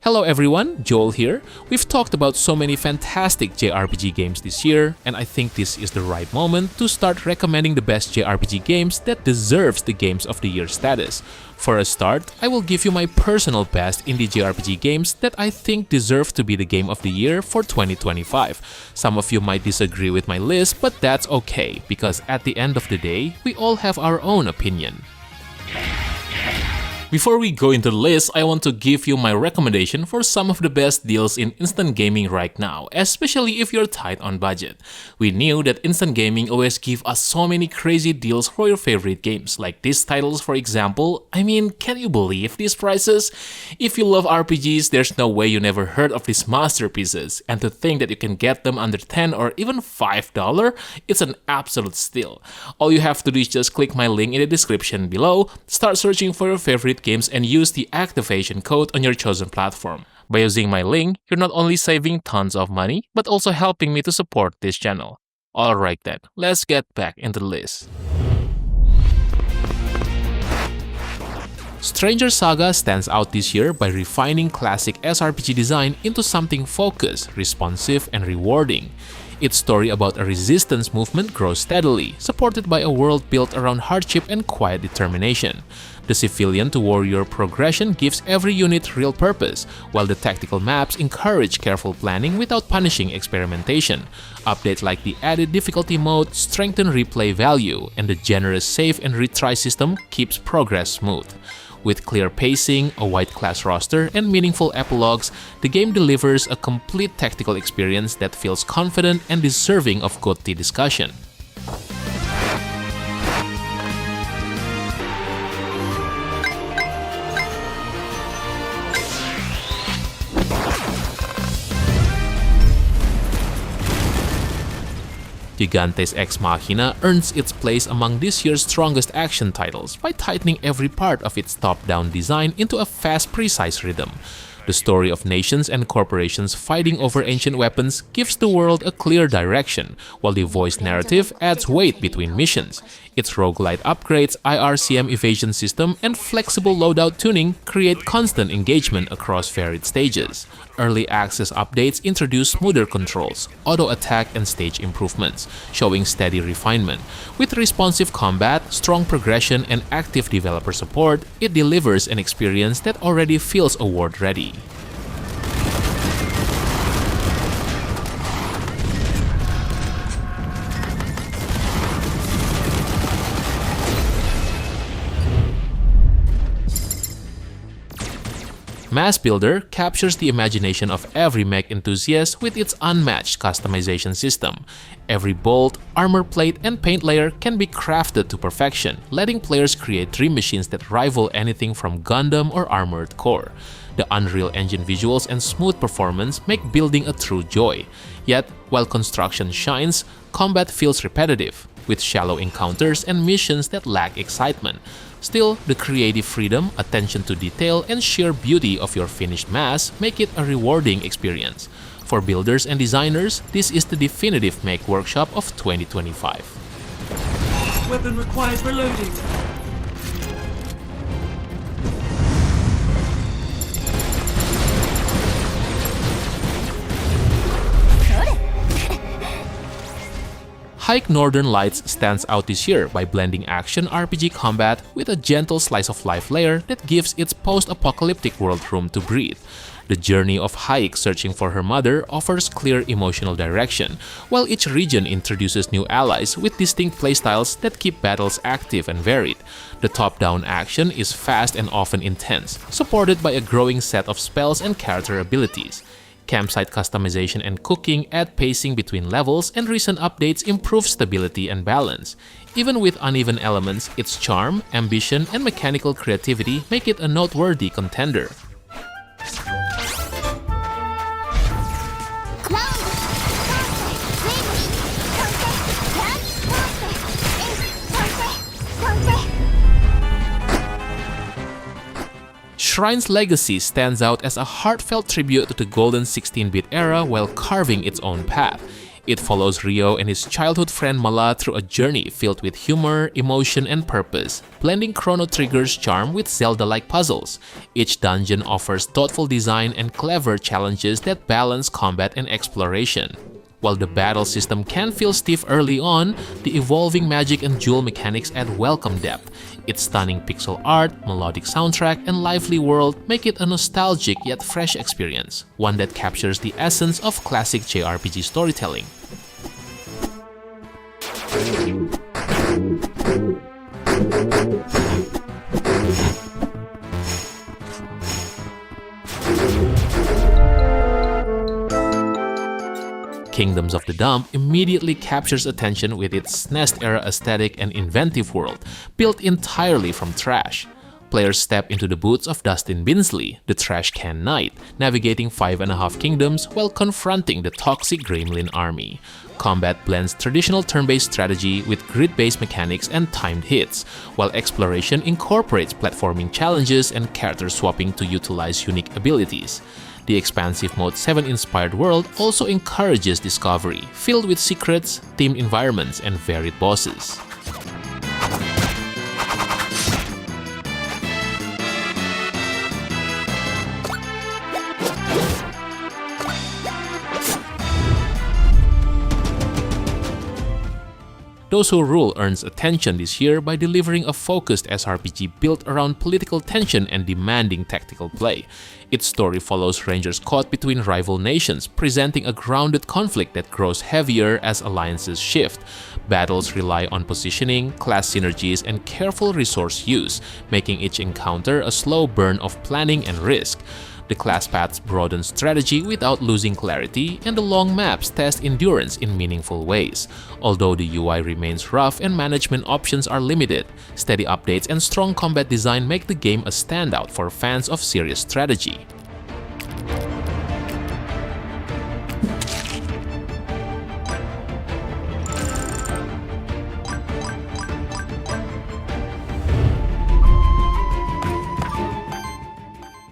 Hello everyone, Joel here. We've talked about so many fantastic JRPG games this year, and I think this is the right moment to start recommending the best JRPG games that deserves the Games of the Year status. For a start, I will give you my personal best indie JRPG games that I think deserve to be the Game of the Year for 2025. Some of you might disagree with my list, but that's okay, because at the end of the day, we all have our own opinion. Before we go into the list, I want to give you my recommendation for some of the best deals in instant gaming right now, especially if you're tight on budget. We knew that instant gaming always give us so many crazy deals for your favorite games, like these titles for example. I mean, can you believe these prices? If you love RPGs, there's no way you never heard of these masterpieces, and to think that you can get them under $10 or even $5, it's an absolute steal. All you have to do is just click my link in the description below, start searching for your favorite games and use the activation code on your chosen platform. By using my link, you're not only saving tons of money, but also helping me to support this channel. Alright then, let's get back into the list. Stranger Saga stands out this year by refining classic SRPG design into something focused, responsive, and rewarding. Its story about a resistance movement grows steadily, supported by a world built around hardship and quiet determination. The civilian to warrior progression gives every unit real purpose, while the tactical maps encourage careful planning without punishing experimentation. Updates like the added difficulty mode strengthen replay value, and the generous save and retry system keeps progress smooth. With clear pacing, a wide class roster, and meaningful epilogues, the game delivers a complete tactical experience that feels confident and deserving of GOTY discussion. Gigantes Ex Machina earns its place among this year's strongest action titles by tightening every part of its top-down design into a fast, precise rhythm. The story of nations and corporations fighting over ancient weapons gives the world a clear direction, while the voice narrative adds weight between missions. Its roguelite upgrades, IRCM evasion system, and flexible loadout tuning create constant engagement across varied stages. Early access updates introduce smoother controls, auto-attack, and stage improvements, showing steady refinement. With responsive combat, strong progression, and active developer support, it delivers an experience that already feels award-ready. M.A.S.S Builder captures the imagination of every mech enthusiast with its unmatched customization system. Every bolt, armor plate, and paint layer can be crafted to perfection, letting players create dream machines that rival anything from Gundam or Armored Core. The Unreal Engine visuals and smooth performance make building a true joy. Yet, while construction shines, combat feels repetitive, with shallow encounters and missions that lack excitement. Still, the creative freedom, attention to detail, and sheer beauty of your finished M.A.S.S make it a rewarding experience. For builders and designers, this is the definitive make workshop of 2025. Weapon required for loading. HYKE Northern Lights stands out this year by blending action RPG combat with a gentle slice-of-life layer that gives its post-apocalyptic world room to breathe. The journey of HYKE searching for her mother offers clear emotional direction, while each region introduces new allies with distinct playstyles that keep battles active and varied. The top-down action is fast and often intense, supported by a growing set of spells and character abilities. Campsite customization and cooking add pacing between levels, and recent updates improve stability and balance. Even with uneven elements, its charm, ambition, and mechanical creativity make it a noteworthy contender. Shrine's legacy stands out as a heartfelt tribute to the golden 16-bit era while carving its own path. It follows Ryo and his childhood friend Mala through a journey filled with humor, emotion, and purpose, blending Chrono Trigger's charm with Zelda-like puzzles. Each dungeon offers thoughtful design and clever challenges that balance combat and exploration. While the battle system can feel stiff early on, the evolving magic and duel mechanics add welcome depth. Its stunning pixel art, melodic soundtrack, and lively world make it a nostalgic yet fresh experience, one that captures the essence of classic JRPG storytelling. Kingdoms of the Dump immediately captures attention with its SNES-era aesthetic and inventive world, built entirely from trash. Players step into the boots of Dustin Binsley, the Trash Can Knight, navigating 5.5 kingdoms while confronting the toxic Gremlin army. Combat blends traditional turn-based strategy with grid-based mechanics and timed hits, while exploration incorporates platforming challenges and character swapping to utilize unique abilities. The expansive Mode 7-inspired world also encourages discovery, filled with secrets, themed environments, and varied bosses. Those Who Rule earns attention this year by delivering a focused SRPG built around political tension and demanding tactical play. Its story follows rangers caught between rival nations, presenting a grounded conflict that grows heavier as alliances shift. Battles rely on positioning, class synergies, and careful resource use, making each encounter a slow burn of planning and risk. The class paths broaden strategy without losing clarity, and the long maps test endurance in meaningful ways. Although the UI remains rough and management options are limited, steady updates and strong combat design make the game a standout for fans of serious strategy.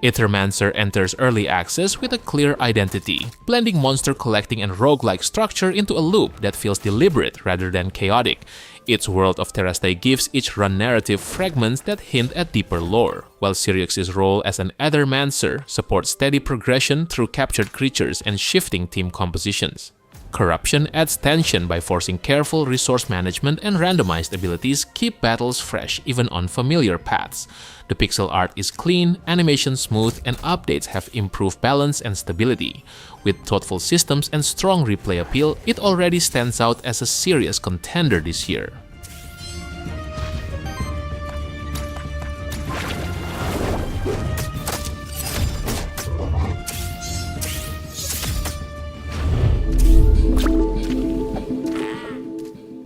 Aethermancer enters early access with a clear identity, blending monster collecting and roguelike structure into a loop that feels deliberate rather than chaotic. Its world of Terraste gives each run narrative fragments that hint at deeper lore, while Sirius's role as an Aethermancer supports steady progression through captured creatures and shifting team compositions. Corruption adds tension by forcing careful resource management, and randomized abilities keep battles fresh even on familiar paths. The pixel art is clean, animation smooth, and updates have improved balance and stability. With thoughtful systems and strong replay appeal, it already stands out as a serious contender this year.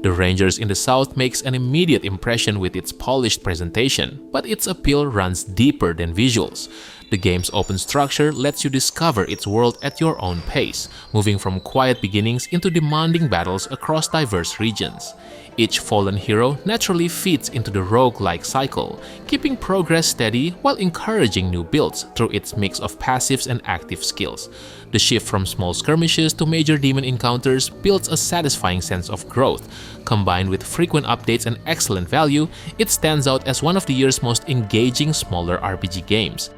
The Rangers in the South makes an immediate impression with its polished presentation, but its appeal runs deeper than visuals. The game's open structure lets you discover its world at your own pace, moving from quiet beginnings into demanding battles across diverse regions. Each fallen hero naturally fits into the rogue-like cycle, keeping progress steady while encouraging new builds through its mix of passives and active skills. The shift from small skirmishes to major demon encounters builds a satisfying sense of growth. Combined with frequent updates and excellent value, it stands out as one of the year's most engaging smaller RPG games.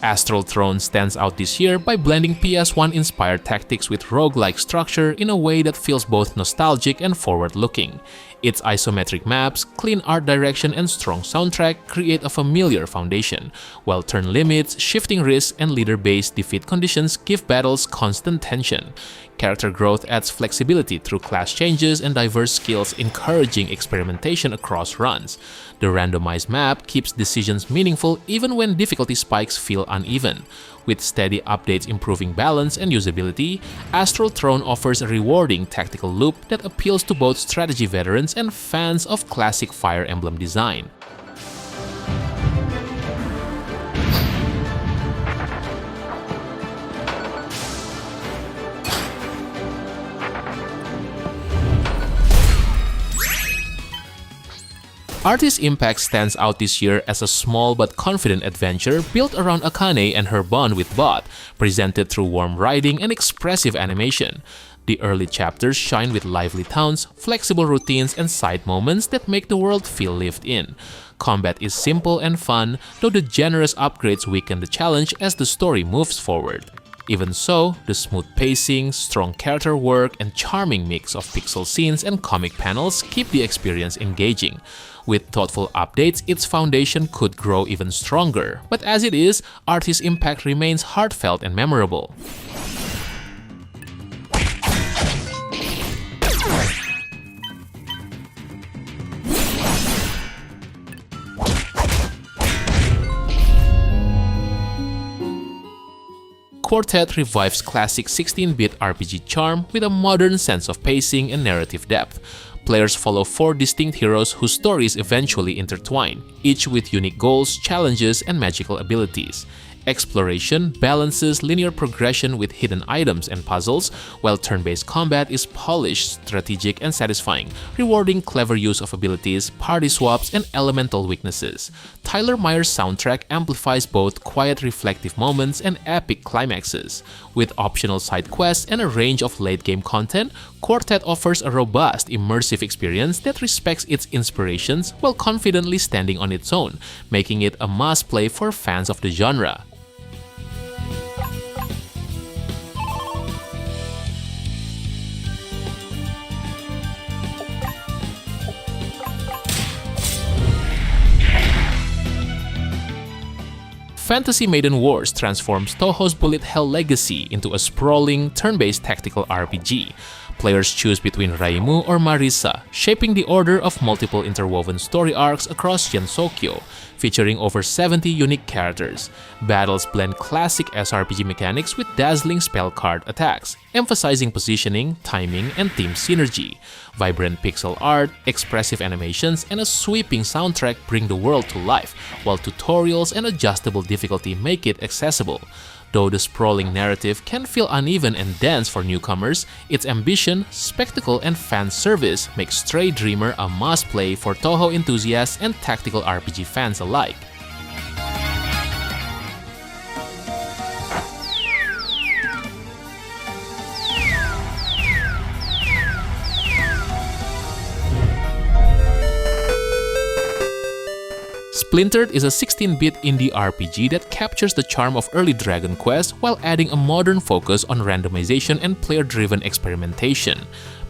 Astral Throne stands out this year by blending PS1-inspired tactics with roguelike structure in a way that feels both nostalgic and forward-looking. Its isometric maps, clean art direction, and strong soundtrack create a familiar foundation, while turn limits, shifting risks, and leader-based defeat conditions give battles constant tension. Character growth adds flexibility through class changes and diverse skills, encouraging experimentation across runs. The randomized map keeps decisions meaningful even when difficulty spikes feel uneven. With steady updates improving balance and usability, Astral Throne offers a rewarding tactical loop that appeals to both strategy veterans and fans of classic Fire Emblem design. Artis Impact stands out this year as a small but confident adventure built around Akane and her bond with Bach, presented through warm writing and expressive animation. The early chapters shine with lively towns, flexible routines, and side moments that make the world feel lived in. Combat is simple and fun, though the generous upgrades weaken the challenge as the story moves forward. Even so, the smooth pacing, strong character work, and charming mix of pixel scenes and comic panels keep the experience engaging. With thoughtful updates, its foundation could grow even stronger, but as it is, Artis Impact remains heartfelt and memorable. Quartet revives classic 16-bit RPG charm with a modern sense of pacing and narrative depth. Players follow 4 distinct heroes whose stories eventually intertwine, each with unique goals, challenges, and magical abilities. Exploration balances linear progression with hidden items and puzzles, while turn-based combat is polished, strategic, and satisfying, rewarding clever use of abilities, party swaps, and elemental weaknesses. Tyler Meyer's soundtrack amplifies both quiet reflective moments and epic climaxes. With optional side quests and a range of late-game content, Quartet offers a robust, immersive experience that respects its inspirations while confidently standing on its own, making it a must-play for fans of the genre. Fantasy Maiden Wars transforms Touhou's Bullet Hell Legacy into a sprawling, turn-based tactical RPG. Players choose between Raimu or Marisa, shaping the order of multiple interwoven story arcs across Gensokyo, featuring over 70 unique characters. Battles blend classic SRPG mechanics with dazzling spell card attacks, emphasizing positioning, timing, and team synergy. Vibrant pixel art, expressive animations, and a sweeping soundtrack bring the world to life, while tutorials and adjustable difficulty make it accessible. Though the sprawling narrative can feel uneven and dense for newcomers, its ambition, spectacle, and fan service make Stray Dreamer a must-play for Touhou enthusiasts and tactical RPG fans alike. Splintered is a 16-bit indie RPG that captures the charm of early Dragon Quest while adding a modern focus on randomization and player-driven experimentation.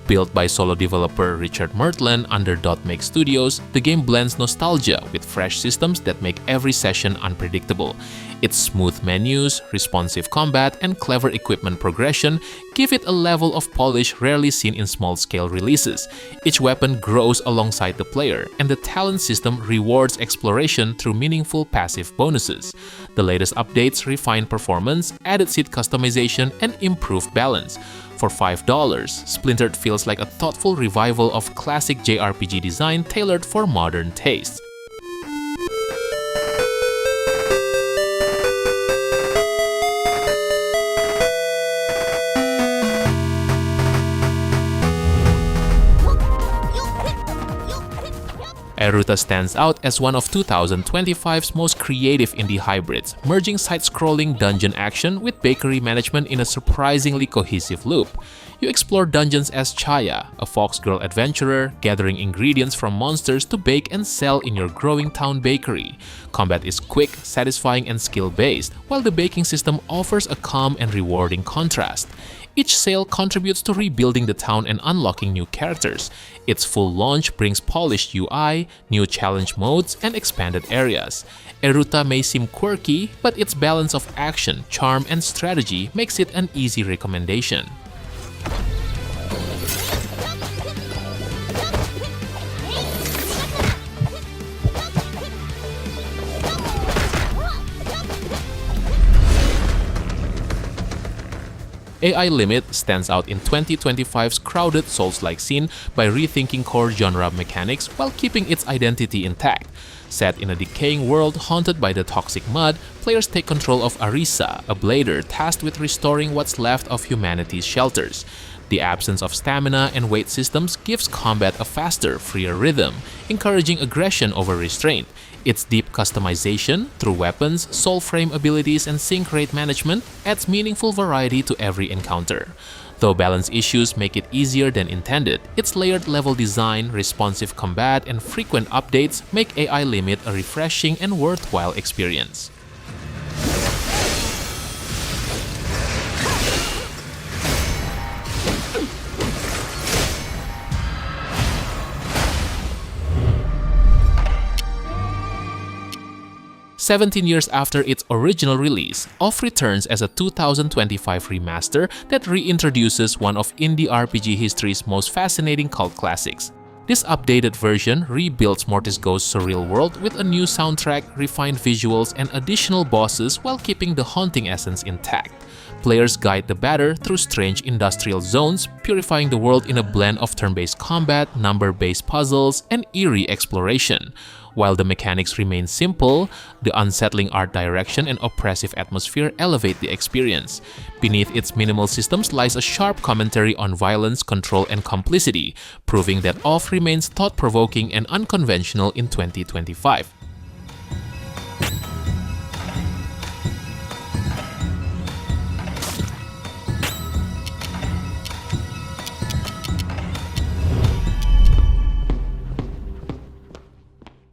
Built by solo developer Richard Mertland under Dotmake Studios, the game blends nostalgia with fresh systems that make every session unpredictable. Its smooth menus, responsive combat, and clever equipment progression give it a level of polish rarely seen in small-scale releases. Each weapon grows alongside the player, and the talent system rewards exploration through meaningful passive bonuses. The latest updates refine performance, added seat customization, and improved balance. For $5, Splintered feels like a thoughtful revival of classic JRPG design tailored for modern tastes. Aeruta stands out as one of 2025's most creative indie hybrids, merging side-scrolling dungeon action with bakery management in a surprisingly cohesive loop. You explore dungeons as Chaya, a fox girl adventurer, gathering ingredients from monsters to bake and sell in your growing town bakery. Combat is quick, satisfying, and skill-based, while the baking system offers a calm and rewarding contrast. Each sale contributes to rebuilding the town and unlocking new characters. Its full launch brings polished UI, new challenge modes, and expanded areas. Aeruta may seem quirky, but its balance of action, charm, and strategy makes it an easy recommendation. AI Limit stands out in 2025's crowded Souls-like scene by rethinking core genre mechanics while keeping its identity intact. Set in a decaying world haunted by the toxic mud, players take control of Arisa, a blader tasked with restoring what's left of humanity's shelters. The absence of stamina and weight systems gives combat a faster, freer rhythm, encouraging aggression over restraint. Its deep customization through weapons, soul frame abilities, and sync rate management adds meaningful variety to every encounter. Though balance issues make it easier than intended, its layered level design, responsive combat, and frequent updates make AI Limit a refreshing and worthwhile experience. "17 years after its original release, OFF returns as a 2025 remaster that reintroduces one of indie RPG history's most fascinating cult classics. This updated version rebuilds Mortis Ghost's surreal world with a new soundtrack, refined visuals, and additional bosses while keeping the haunting essence intact. Players guide the batter through strange industrial zones, purifying the world in a blend of turn-based combat, number-based puzzles, and eerie exploration. While the mechanics remain simple, the unsettling art direction and oppressive atmosphere elevate the experience. Beneath its minimal systems lies a sharp commentary on violence, control, and complicity, proving that OFF remains thought-provoking and unconventional in 2025.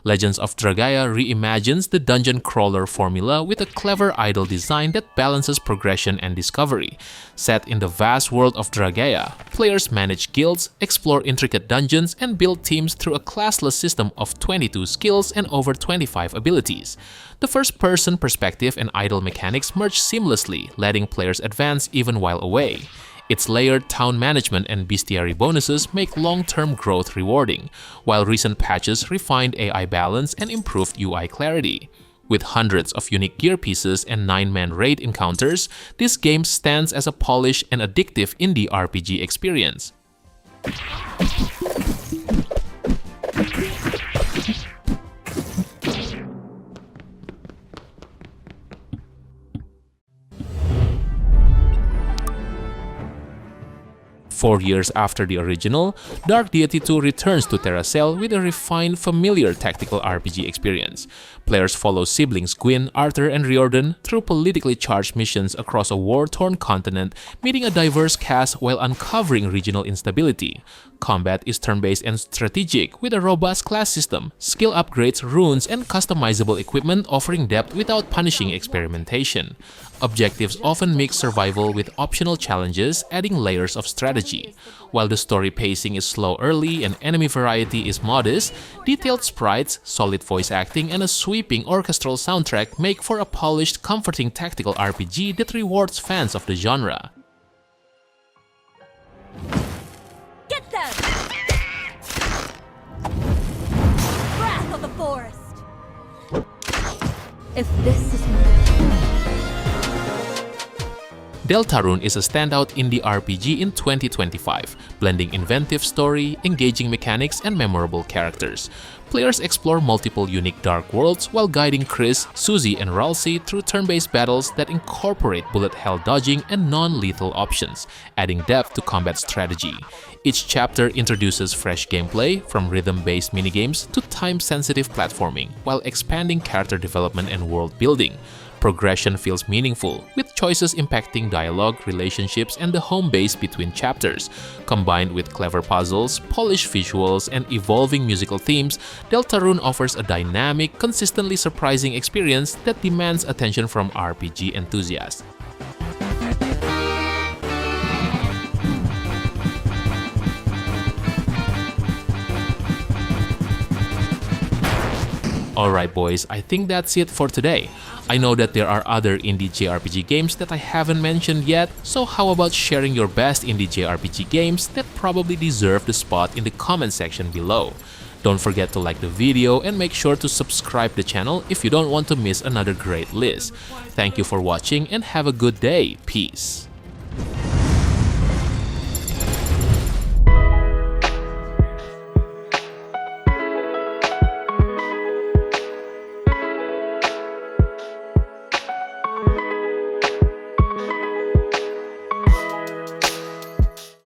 Legends of Dragaea reimagines the dungeon crawler formula with a clever idle design that balances progression and discovery. Set in the vast world of Dragaea, players manage guilds, explore intricate dungeons, and build teams through a classless system of 22 skills and over 25 abilities. The first-person perspective and idle mechanics merge seamlessly, letting players advance even while away. Its layered town management and bestiary bonuses make long-term growth rewarding, while recent patches refined AI balance and improved UI clarity. With hundreds of unique gear pieces and 9-man raid encounters, this game stands as a polished and addictive indie RPG experience. Four years after the original, Dark Deity 2 returns to Terracell with a refined, familiar tactical RPG experience. Players follow siblings Gwyn, Arthur, and Riordan through politically charged missions across a war-torn continent, meeting a diverse cast while uncovering regional instability. Combat is turn-based and strategic, with a robust class system, skill upgrades, runes, and customizable equipment offering depth without punishing experimentation. Objectives often mix survival with optional challenges, adding layers of strategy. While the story pacing is slow early and enemy variety is modest, detailed sprites, solid voice acting, and a sweeping orchestral soundtrack make for a polished, comforting tactical RPG that rewards fans of the genre. Get them! Wrath of the Forest! If this is Deltarune is a standout indie RPG in 2025, blending inventive story, engaging mechanics, and memorable characters. Players explore multiple unique dark worlds while guiding Chris, Susie, and Ralsei through turn-based battles that incorporate bullet hell dodging and non-lethal options, adding depth to combat strategy. Each chapter introduces fresh gameplay, from rhythm-based minigames to time-sensitive platforming, while expanding character development and world building. Progression feels meaningful, with choices impacting dialogue, relationships, and the home base between chapters. Combined with clever puzzles, polished visuals, and evolving musical themes, Deltarune offers a dynamic, consistently surprising experience that demands attention from RPG enthusiasts. Alright boys, I think that's it for today. I know that there are other indie JRPG games that I haven't mentioned yet, so how about sharing your best indie JRPG games that probably deserve the spot in the comment section below. Don't forget to like the video and make sure to subscribe the channel if you don't want to miss another great list. Thank you for watching and have a good day. Peace.